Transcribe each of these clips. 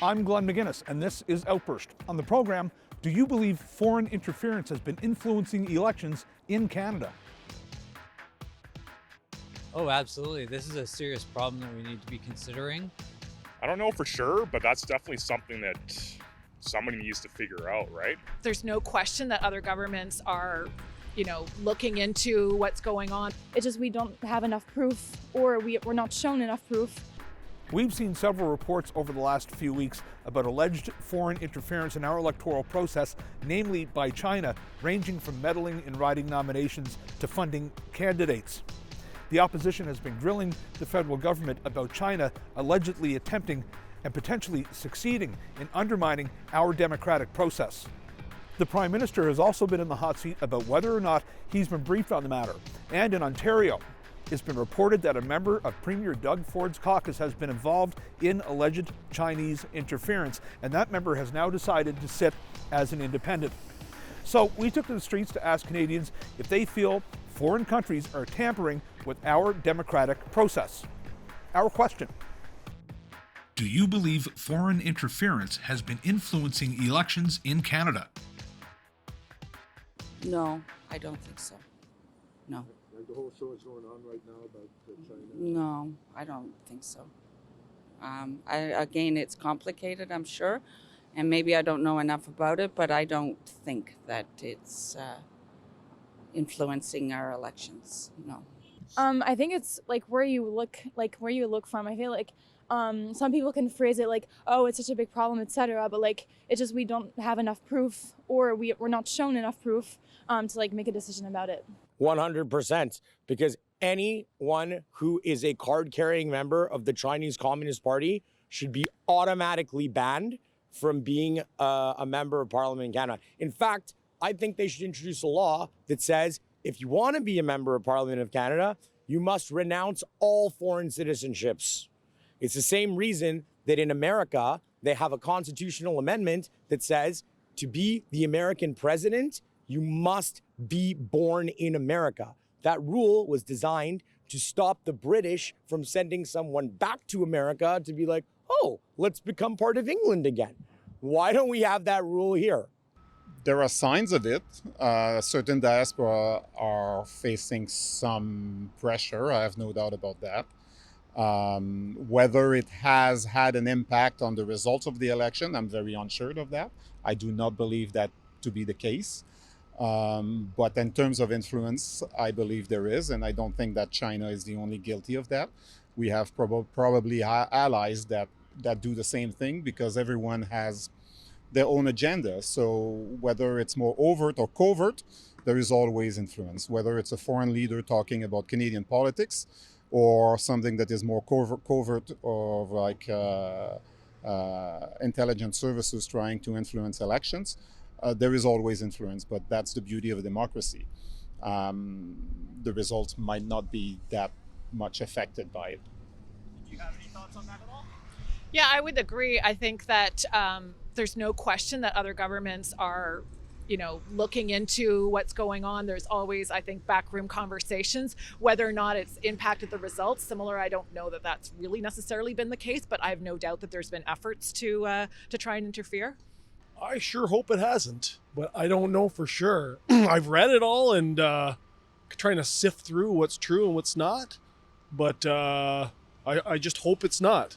I'm Glenn McGuinness, and this is Outburst. On the program, do you believe foreign interference has been influencing elections in Canada? Oh, absolutely. This is a serious problem that we need to be considering. I don't know for sure, but that's definitely something that somebody needs to figure out, right? There's no question that other governments are, looking into what's going on. It's just we don't have enough proof, or we're not shown enough proof. We've seen several reports over the last few weeks about alleged foreign interference in our electoral process, namely by China, ranging from meddling in riding nominations to funding candidates. The opposition has been grilling the federal government about China allegedly attempting and potentially succeeding in undermining our democratic process. The Prime Minister has also been in the hot seat about whether or not he's been briefed on the matter. And in Ontario, it's been reported that a member of Premier Doug Ford's caucus has been involved in alleged Chinese interference, and that member has now decided to sit as an independent. So we took to the streets to ask Canadians if they feel foreign countries are tampering with our democratic process. Our question: do you believe foreign interference has been influencing elections in Canada? No, I don't think so. No. Like the whole show is going on right now about China? No, I don't think so. Again, it's complicated, I'm sure, and maybe I don't know enough about it, but I don't think that it's influencing our elections. No. I think it's where you look from. I feel like some people can phrase it like, oh, it's such a big problem, etc. But it's just we don't have enough proof, or we're not shown enough proof to make a decision about it. 100%, because anyone who is a card-carrying member of the Chinese Communist Party should be automatically banned from being a member of Parliament in Canada. In fact, I think they should introduce a law that says if you want to be a member of Parliament of Canada, you must renounce all foreign citizenships. It's the same reason that in America, they have a constitutional amendment that says to be the American president, you must be born in America. That rule was designed to stop the British from sending someone back to America to be like, oh, let's become part of England again. Why don't we have that rule here? There are signs of it. Certain diaspora are facing some pressure. I have no doubt about that. Whether it has had an impact on the results of the election, I'm very unsure of that. I do not believe that to be the case. But in terms of influence, I believe there is, and I don't think that China is the only guilty of that. We have probably allies that do the same thing, because everyone has their own agenda. So whether it's more overt or covert, there is always influence. Whether it's a foreign leader talking about Canadian politics, or something that is more covert of intelligence services trying to influence elections, there is always influence, but that's the beauty of a democracy. The results might not be that much affected by it. Do you have any thoughts on that at all? Yeah, I would agree. I think that there's no question that other governments are looking into what's going on. There's always, I think, backroom conversations. Whether or not it's impacted the results, similar, I don't know that that's really necessarily been the case, but I have no doubt that there's been efforts to try and interfere. I sure hope it hasn't, but I don't know for sure. I've read it all and trying to sift through what's true and what's not, but I just hope it's not.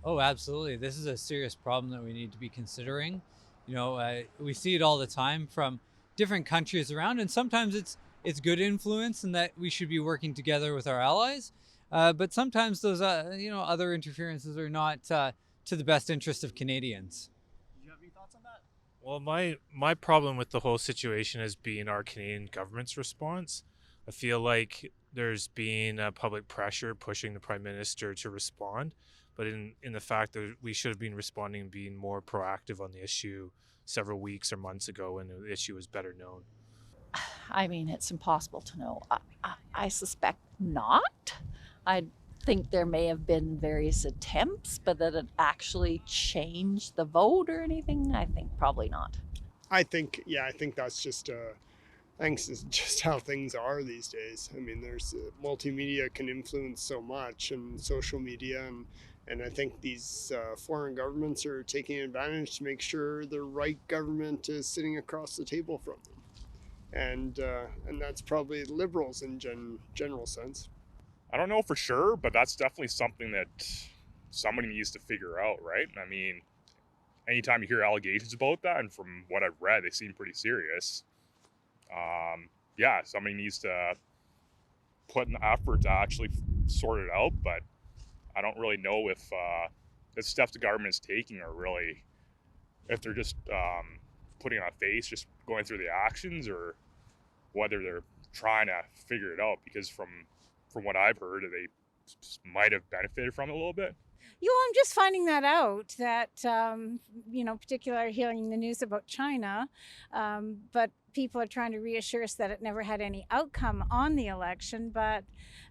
Oh, absolutely. This is a serious problem that we need to be considering. We see it all the time from different countries around, and sometimes it's good influence and that we should be working together with our allies. But sometimes those, other interferences are not to the best interest of Canadians. Do you have any thoughts on that? Well, my problem with the whole situation has been our Canadian government's response. I feel like there's been public pressure pushing the Prime Minister to respond, but in the fact that we should have been responding and being more proactive on the issue several weeks or months ago when the issue was better known. I mean, it's impossible to know. I suspect not. I think there may have been various attempts, but that it actually changed the vote or anything, I think probably not. I think that's just thanks is just how things are these days. I mean, there's multimedia can influence so much, and social media, And I think these foreign governments are taking advantage to make sure the right government is sitting across the table from them. And that's probably liberals in general sense. I don't know for sure, but that's definitely something that somebody needs to figure out, right? I mean, anytime you hear allegations about that, and from what I've read, they seem pretty serious. Yeah, somebody needs to put an effort to actually sort it out, but I don't really know if the steps the government is taking are really, if they're just putting on a face, just going through the actions, or whether they're trying to figure it out, because from what I've heard, they might have benefited from it a little bit. I'm just finding that out, that, particularly hearing the news about China, but people are trying to reassure us that it never had any outcome on the election, but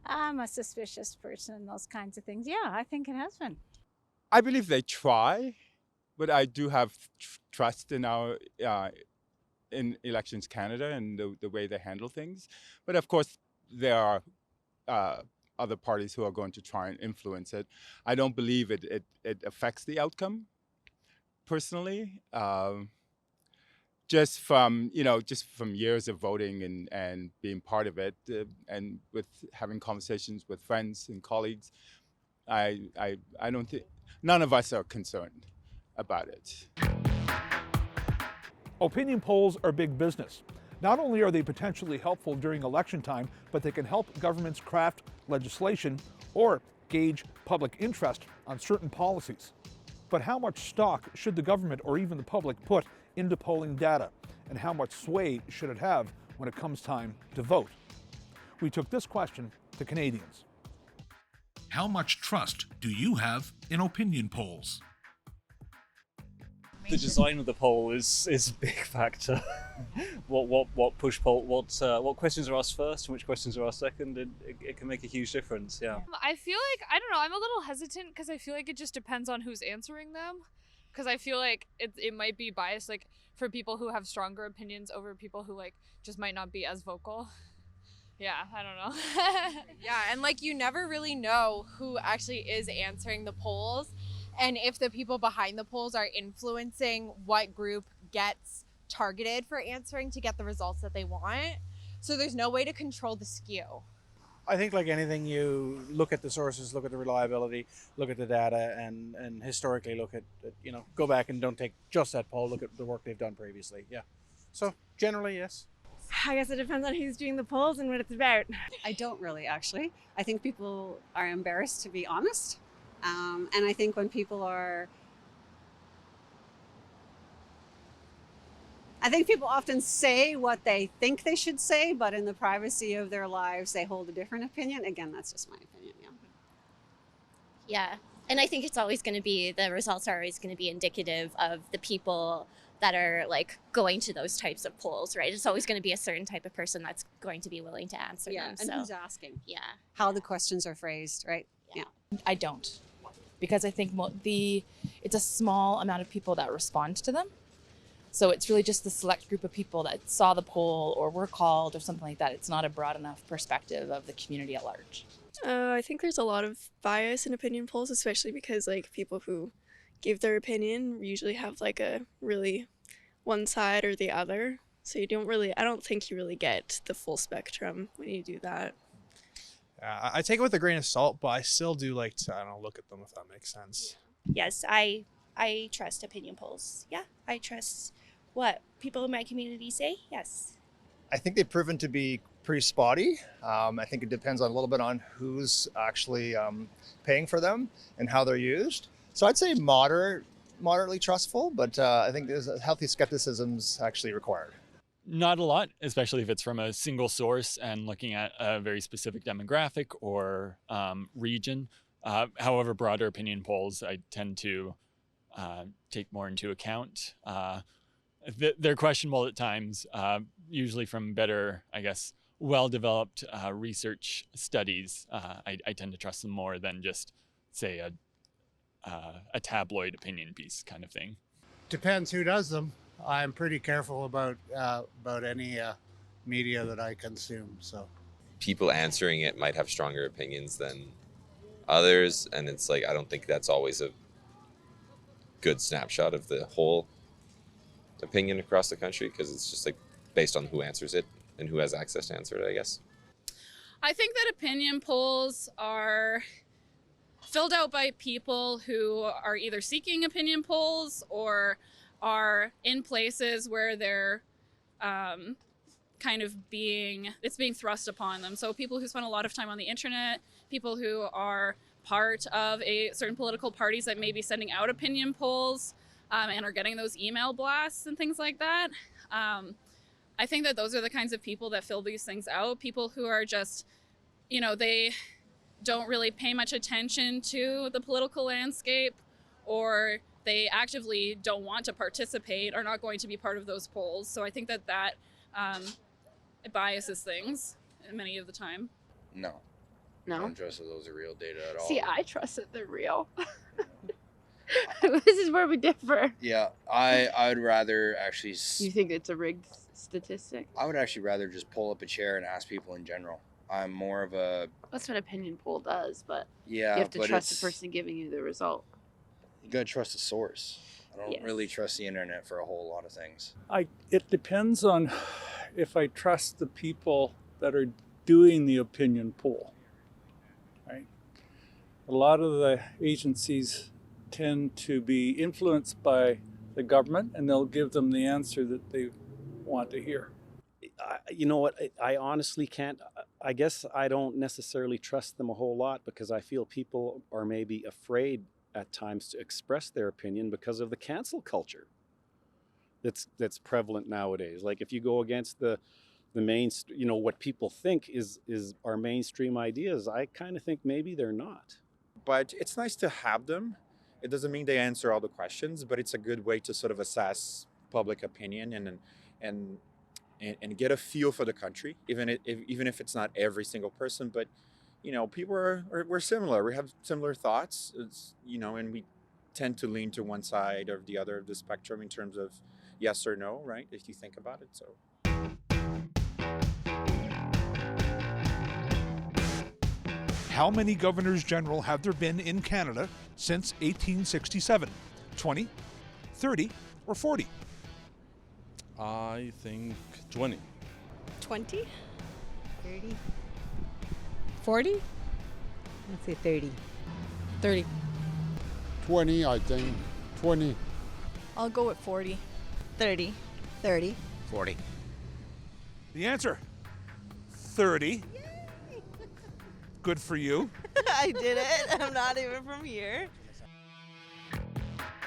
I'm a suspicious person and those kinds of things. Yeah, I think it has been. I believe they try, but I do have trust in our in Elections Canada and the way they handle things. But of course, there are other parties who are going to try and influence it. I don't believe it affects the outcome personally. Just from years of voting and being part of it, and with having conversations with friends and colleagues, I don't think, none of us are concerned about it. Opinion polls are big business. Not only are they potentially helpful during election time, but they can help governments craft legislation or gauge public interest on certain policies. But how much stock should the government or even the public put into polling data? And how much sway should it have when it comes time to vote? We took this question to Canadians. How much trust do you have in opinion polls? The design of the poll is a big factor. what push poll, what questions are asked first and which questions are asked second, and it can make a huge difference. Yeah. I feel like, I don't know, I'm a little hesitant because I feel like it just depends on who's answering them. Because I feel like it might be biased, like for people who have stronger opinions over people who like just might not be as vocal. Yeah, I don't know. Yeah, and like you never really know who actually is answering the polls, and if the people behind the polls are influencing what group gets targeted for answering to get the results that they want. So there's no way to control the skew. I think like anything, you look at the sources, look at the reliability, look at the data, and historically look at, go back and don't take just that poll, look at the work they've done previously. Yeah. So generally, yes. I guess it depends on who's doing the polls and what it's about. I don't really, actually. I think people are embarrassed to be honest. And I think when people are... I think people often say what they think they should say, but in the privacy of their lives, they hold a different opinion. Again, that's just my opinion, yeah. Yeah, and I think it's always going to be, the results are always going to be indicative of the people that are like going to those types of polls, right? It's always going to be a certain type of person that's going to be willing to answer them. And who's asking. Yeah. How the questions are phrased, right? Yeah. I don't, because I think it's a small amount of people that respond to them. So it's really just the select group of people that saw the poll or were called or something like that. It's not a broad enough perspective of the community at large. I think there's a lot of bias in opinion polls, especially because like people who give their opinion usually have like a really one side or the other. So I don't think you really get the full spectrum when you do that. I take it with a grain of salt, but I still do like to, look at them, if that makes sense. Yes, I trust opinion polls. Yeah, I trust what people in my community say. Yes. I think they've proven to be pretty spotty. I think it depends a little bit on who's actually paying for them and how they're used. So I'd say moderately trustful, but I think there's a healthy skepticism's actually required. Not a lot, especially if it's from a single source and looking at a very specific demographic or region. However, broader opinion polls, I tend to take more into account. They're questionable at times, usually from better, well-developed research studies. I tend to trust them more than just, say, a tabloid opinion piece kind of thing. Depends who does them. I'm pretty careful about any media that I consume. So people answering it might have stronger opinions than others, and it's like I don't think that's always a good snapshot of the whole opinion across the country, because it's just like based on who answers it and who has access to answer it, I guess. I think that opinion polls are filled out by people who are either seeking opinion polls or are in places where they're it's being thrust upon them. So people who spend a lot of time on the internet, people who are part of certain political parties that may be sending out opinion polls and are getting those email blasts and things like that. I think that those are the kinds of people that fill these things out. People who are just, they don't really pay much attention to the political landscape, or they actively don't want to participate, are not going to be part of those polls. So I think that it biases things many of the time. No. No? I don't trust that those are real data at all. See, I trust that they're real. This is where we differ. Yeah, I would rather actually... You think it's a rigged statistic? I would actually rather just pull up a chair and ask people in general. I'm more of a... That's what opinion poll does, but Yeah, you have to but trust the it's- person giving you the result. You gotta trust the source. I don't Yes. really trust the internet for a whole lot of things. It depends on if I trust the people that are doing the opinion poll. Right? A lot of the agencies tend to be influenced by the government, and they'll give them the answer that they want to hear. You know what? I honestly can't. I guess I don't necessarily trust them a whole lot because I feel people are maybe afraid at times to express their opinion because of the cancel culture that's prevalent nowadays. Like if you go against the main, what people think is our mainstream ideas, I kind of think maybe they're not. But it's nice to have them. It doesn't mean they answer all the questions, but it's a good way to sort of assess public opinion and get a feel for the country, even if it's not every single person. But people we're similar. We have similar thoughts. And we tend to lean to one side or the other of the spectrum in terms of yes or no, right? If you think about it. So. How many governors general have there been in Canada since 1867? 20, 30, or 40? I think 20. 20? 30. 40? Let's say 30. 30. 20, I think. 20. I'll go with 40. 30. 30. 40. The answer, 30. Good for you. I did it. I'm not even from here.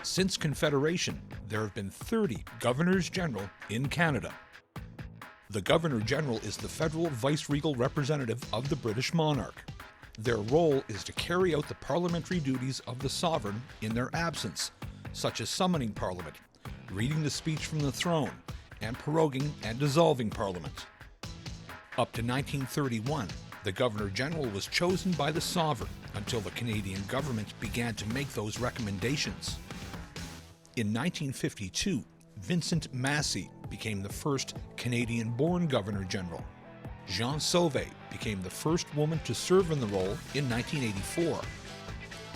Since Confederation, there have been 30 Governors General in Canada. The Governor General is the federal viceregal representative of the British monarch. Their role is to carry out the parliamentary duties of the sovereign in their absence, such as summoning Parliament, reading the speech from the throne, and proroguing and dissolving Parliament. Up to 1931, the Governor General was chosen by the sovereign until the Canadian government began to make those recommendations. In 1952, Vincent Massey became the first Canadian-born Governor General. Jean Sauvé became the first woman to serve in the role in 1984.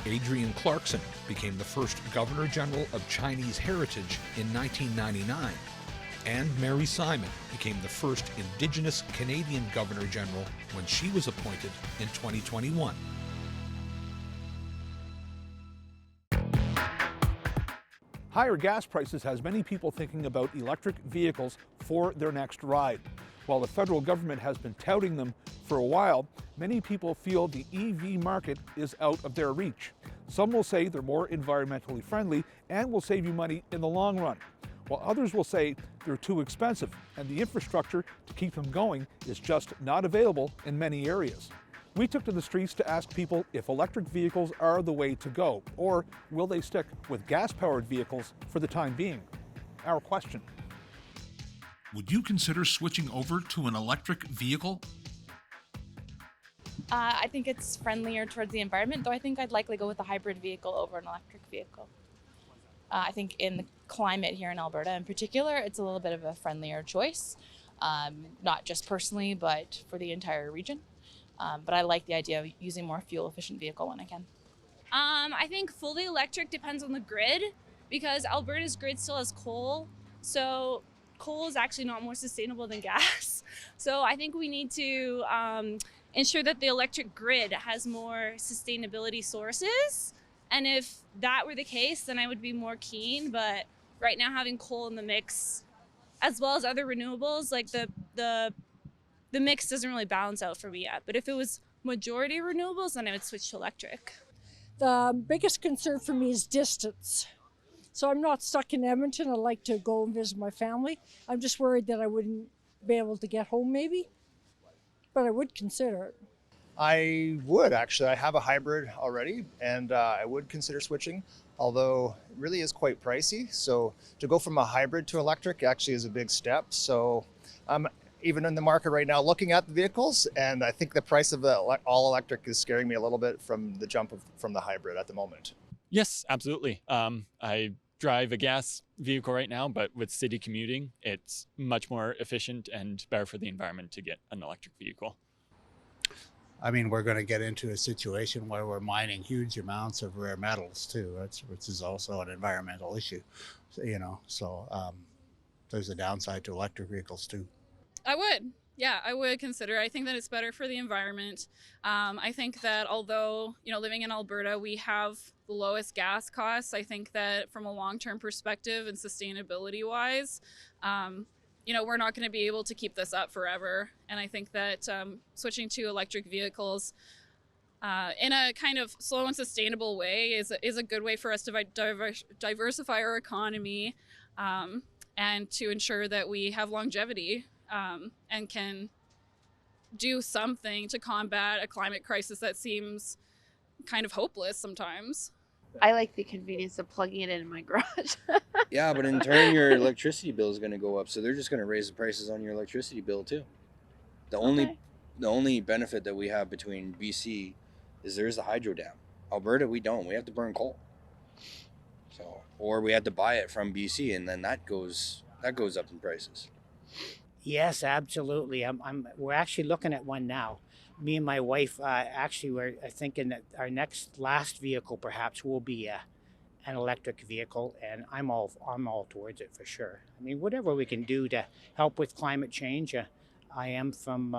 Adrienne Clarkson became the first Governor General of Chinese heritage in 1999. And Mary Simon became the first Indigenous Canadian Governor General when she was appointed in 2021. Higher gas prices has many people thinking about electric vehicles for their next ride. While the federal government has been touting them for a while, many people feel the EV market is out of their reach. Some will say they're more environmentally friendly and will save you money in the long run, while others will say they're too expensive and the infrastructure to keep them going is just not available in many areas. We took to the streets to ask people if electric vehicles are the way to go, or will they stick with gas-powered vehicles for the time being? Our question. Would you consider switching over to an electric vehicle? I think it's friendlier towards the environment, though I think I'd likely go with a hybrid vehicle over an electric vehicle. I think in the climate here in Alberta in particular, it's a little bit of a friendlier choice, not just personally, but for the entire region. But I like the idea of using more fuel-efficient vehicle when I can. I think fully electric depends on the grid, because Alberta's grid still has coal. So coal is actually not more sustainable than gas. So I think we need to ensure that the electric grid has more sustainability sources. And if that were the case, then I would be more keen. But right now, having coal in the mix, as well as other renewables, like the mix doesn't really balance out for me yet. But if it was majority renewables, then I would switch to electric. The biggest concern for me is distance. So I'm not stuck in Edmonton. I like to go and visit my family. I'm just worried that I wouldn't be able to get home maybe, but I would consider it. I would actually. I have a hybrid already, and I would consider switching, although it really is quite pricey. So to go from a hybrid to electric actually is a big step. So I'm even in the market right now looking at the vehicles, and I think the price of the all electric is scaring me a little bit from the jump from the hybrid at the moment. Yes, absolutely. I drive a gas vehicle right now, but with city commuting, it's much more efficient and better for the environment to get an electric vehicle. I mean, we're going to get into a situation where we're mining huge amounts of rare metals too, which is also an environmental issue, so there's a downside to electric vehicles too. I would. Yeah, I would consider. I think that it's better for the environment. I think that although, living in Alberta, we have the lowest gas costs, I think that from a long-term perspective and sustainability-wise, we're not going to be able to keep this up forever. And I think that switching to electric vehicles in a kind of slow and sustainable way is a good way for us to diversify our economy and to ensure that we have longevity. And can do something to combat a climate crisis that seems kind of hopeless sometimes. I like the convenience of plugging it in my garage. Yeah, but in turn, your electricity bill is going to go up, so they're just going to raise the prices on your electricity bill too. The only benefit that we have between BC is there is a hydro dam. Alberta, we don't. We have to burn coal. So, or we have to buy it from BC, and then that goes up in prices. Yes, absolutely. We're actually looking at one now. Me and my wife we're thinking that our last vehicle perhaps will be an electric vehicle, and I'm all towards it for sure. I mean, whatever we can do to help with climate change. I am from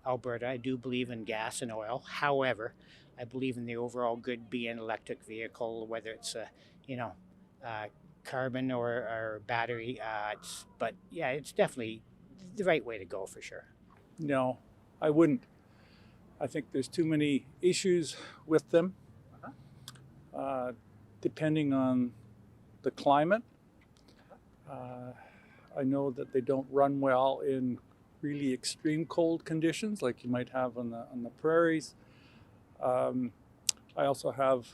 Alberta. I do believe in gas and oil. However, I believe in the overall good be an electric vehicle, whether it's carbon or battery. But yeah, it's definitely the right way to go for sure. No, I wouldn't. I think there's too many issues with them, depending on the climate. I know that they don't run well in really extreme cold conditions like you might have on the prairies. I also have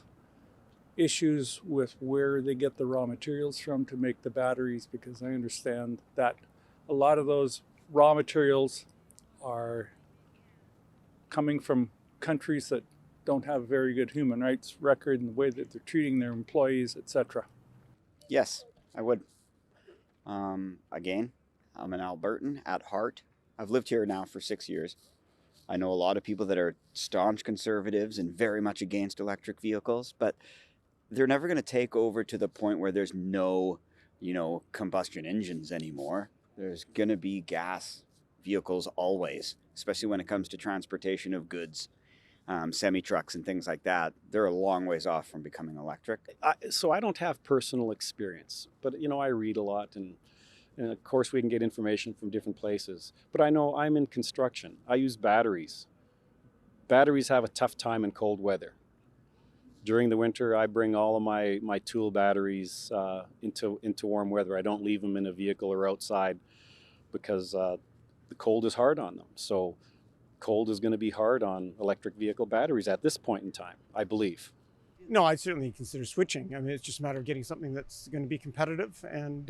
issues with where they get the raw materials from to make the batteries, because I understand that a lot of those raw materials are coming from countries that don't have a very good human rights record in the way that they're treating their employees, etc. Yes, I would. Again, I'm an Albertan at heart. I've lived here now for 6 years. I know a lot of people that are staunch conservatives and very much against electric vehicles, but they're never going to take over to the point where there's no, combustion engines anymore. There's going to be gas vehicles always, especially when it comes to transportation of goods, semi-trucks and things like that. They're a long ways off from becoming electric. So I don't have personal experience, but I read a lot, and of course we can get information from different places. But I know I'm in construction. I use batteries. Batteries have a tough time in cold weather. During the winter, I bring all of my tool batteries into warm weather. I don't leave them in a vehicle or outside because the cold is hard on them. So cold is going to be hard on electric vehicle batteries at this point in time, I believe. No, I'd certainly consider switching. I mean, it's just a matter of getting something that's going to be competitive and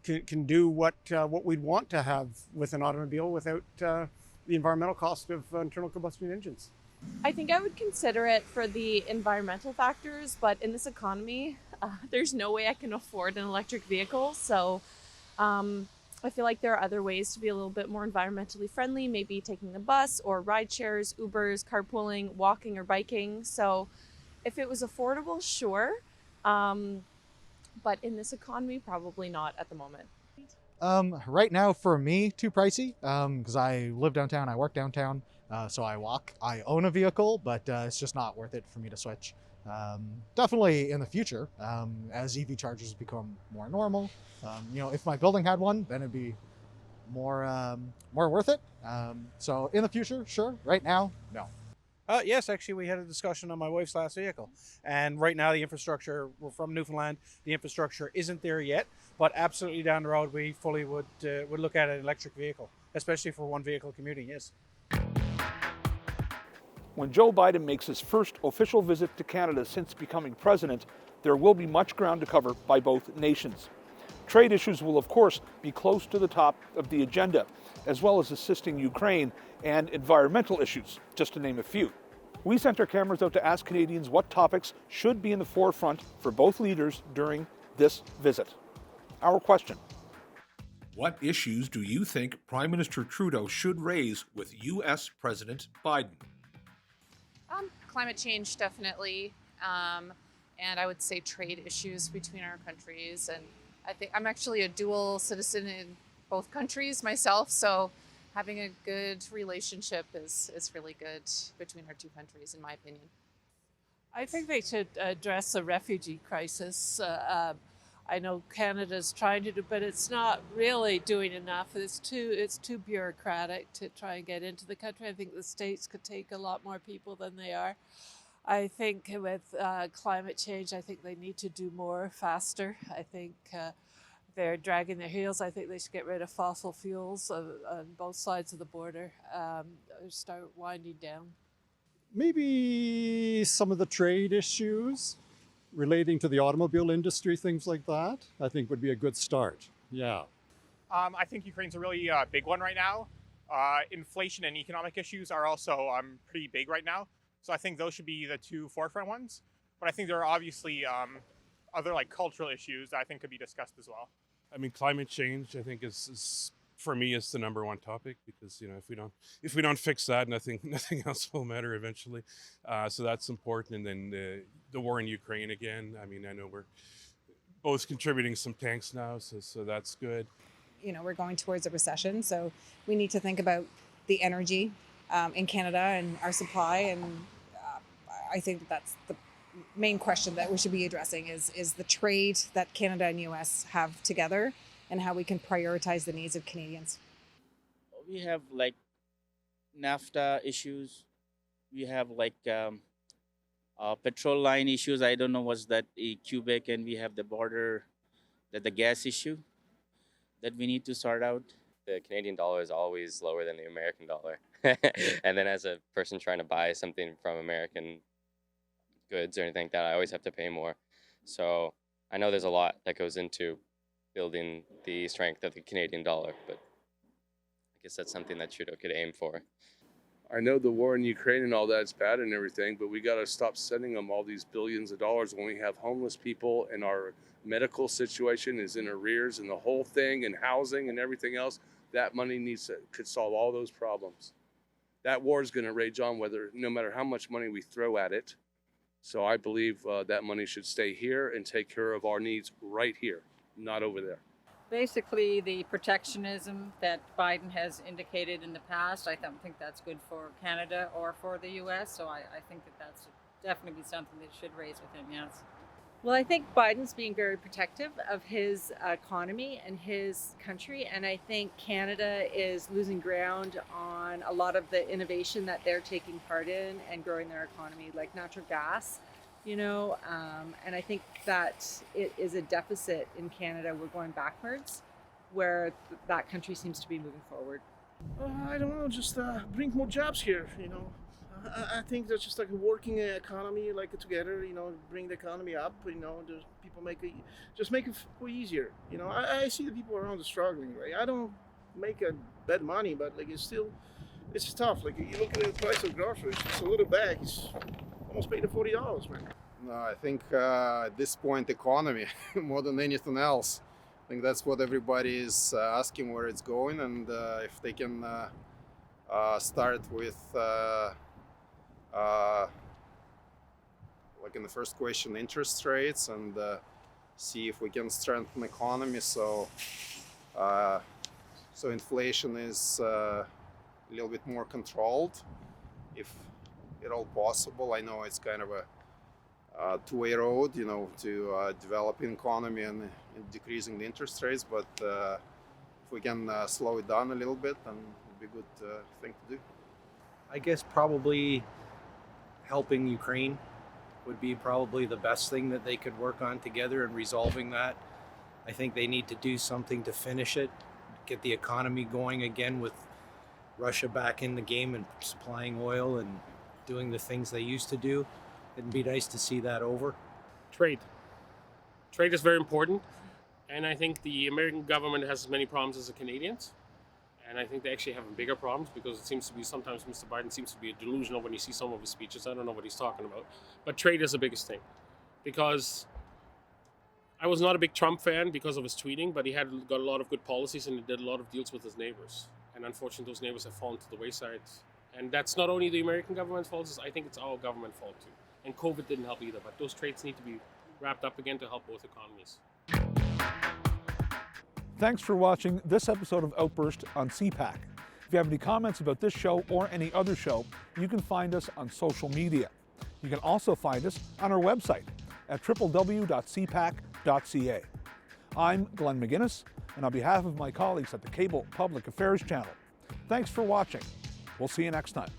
can do what we'd want to have with an automobile without the environmental cost of internal combustion engines. I think I would consider it for the environmental factors, but in this economy, there's no way I can afford an electric vehicle. So I feel like there are other ways to be a little bit more environmentally friendly, maybe taking the bus or ride shares, Ubers, carpooling, walking or biking. So if it was affordable, sure. But in this economy, probably not at the moment. Right now for me, too pricey because I live downtown, I work downtown, so I walk. I own a vehicle, but it's just not worth it for me to switch. Definitely in the future, as EV chargers become more normal, if my building had one, then it'd be more worth it. So in the future, sure. Right now, no. Yes, actually, we had a discussion on my wife's last vehicle, and right now the infrastructure. We're from Newfoundland. The infrastructure isn't there yet, but absolutely down the road, we fully would look at an electric vehicle, especially for one vehicle commuting. Yes. When Joe Biden makes his first official visit to Canada since becoming president, there will be much ground to cover by both nations. Trade issues will, of course, be close to the top of the agenda, as well as assisting Ukraine and environmental issues, just to name a few. We sent our cameras out to ask Canadians what topics should be in the forefront for both leaders during this visit. Our question: what issues do you think Prime Minister Trudeau should raise with U.S. President Biden? Climate change, definitely, and I would say trade issues between our countries. And I think I'm actually a dual citizen in both countries myself, so having a good relationship is really good between our two countries, in my opinion. I think they should address the refugee crisis. I know Canada's trying to do, but it's not really doing enough. It's too bureaucratic to try and get into the country. I think the states could take a lot more people than they are. I think with climate change, I think they need to do more faster. I think they're dragging their heels. I think they should get rid of fossil fuels on both sides of the border, start winding down. Maybe some of the trade issues relating to the automobile industry, things like that, I think would be a good start. Yeah. I think Ukraine's a really big one right now. Inflation and economic issues are also pretty big right now. So I think those should be the two forefront ones. But I think there are obviously other like cultural issues that I think could be discussed as well. I mean, climate change, I think is for me is the number one topic, because if we don't fix that, nothing else will matter eventually. So that's important. And then the war in Ukraine again. I mean, I know we're both contributing some tanks now, so that's good. We're going towards a recession, so we need to think about the energy in Canada and our supply. And I think that's the main question that we should be addressing is the trade that Canada and US have together, and how we can prioritize the needs of Canadians. We have like NAFTA issues. We have like petrol line issues. I don't know what's that, Quebec, and we have the border, the gas issue that we need to sort out. The Canadian dollar is always lower than the American dollar. And then as a person trying to buy something from American goods or anything like that, I always have to pay more. So I know there's a lot that goes into building the strength of the Canadian dollar, but I guess that's something that Trudeau could aim for. I know the war in Ukraine and all that's bad and everything, but we got to stop sending them all these billions of dollars when we have homeless people and our medical situation is in arrears and the whole thing, and housing and everything else. That money could solve all those problems. That war is going to rage on no matter how much money we throw at it. So I believe that money should stay here and take care of our needs right here, not over there. Basically, the protectionism that Biden has indicated in the past, I don't think that's good for Canada or for the U.S., so I think that's definitely something that should raise with him, yes. Well, I think Biden's being very protective of his economy and his country, and I think Canada is losing ground on a lot of the innovation that they're taking part in and growing their economy, like natural gas, and I think that it is a deficit in Canada. We're going backwards, where that country seems to be moving forward. I don't know, just bring more jobs here, I think that's just like a working economy, like together, bring the economy up, just people make it easier. I see the people around are struggling, right? I don't make a bad money, but like it's tough. Like you look at the price of groceries, it's a little bag, it's almost paid $40, man. No, I think at this point, economy more than anything else. I think that's what everybody is asking, where it's going, and if they can start with, like in the first question, interest rates, and see if we can strengthen the economy so inflation is a little bit more controlled, if at all possible. I know it's kind of a two-way road, to developing economy and decreasing the interest rates, but if we can slow it down a little bit, then it'd be a good thing to do. I guess probably helping Ukraine would be probably the best thing that they could work on together and resolving that. I think they need to do something to finish it, get the economy going again with Russia back in the game and supplying oil and doing the things they used to do. It'd be nice to see that over. Trade. Trade is very important, and I think the American government has as many problems as the Canadians, and I think they actually have bigger problems because it seems to be sometimes Mr. Biden seems to be delusional when you see some of his speeches. I don't know what he's talking about, but trade is the biggest thing, because I was not a big Trump fan because of his tweeting, but he got a lot of good policies and he did a lot of deals with his neighbors, and unfortunately those neighbors have fallen to the wayside, and that's not only the American government's fault, I think it's our government fault too. And COVID didn't help either, but those trades need to be wrapped up again to help both economies. Thanks for watching this episode of Outburst on CPAC. If you have any comments about this show or any other show, you can find us on social media. You can also find us on our website at www.cpac.ca. I'm Glenn McGuinness, and on behalf of my colleagues at the Cable Public Affairs Channel, thanks for watching. We'll see you next time.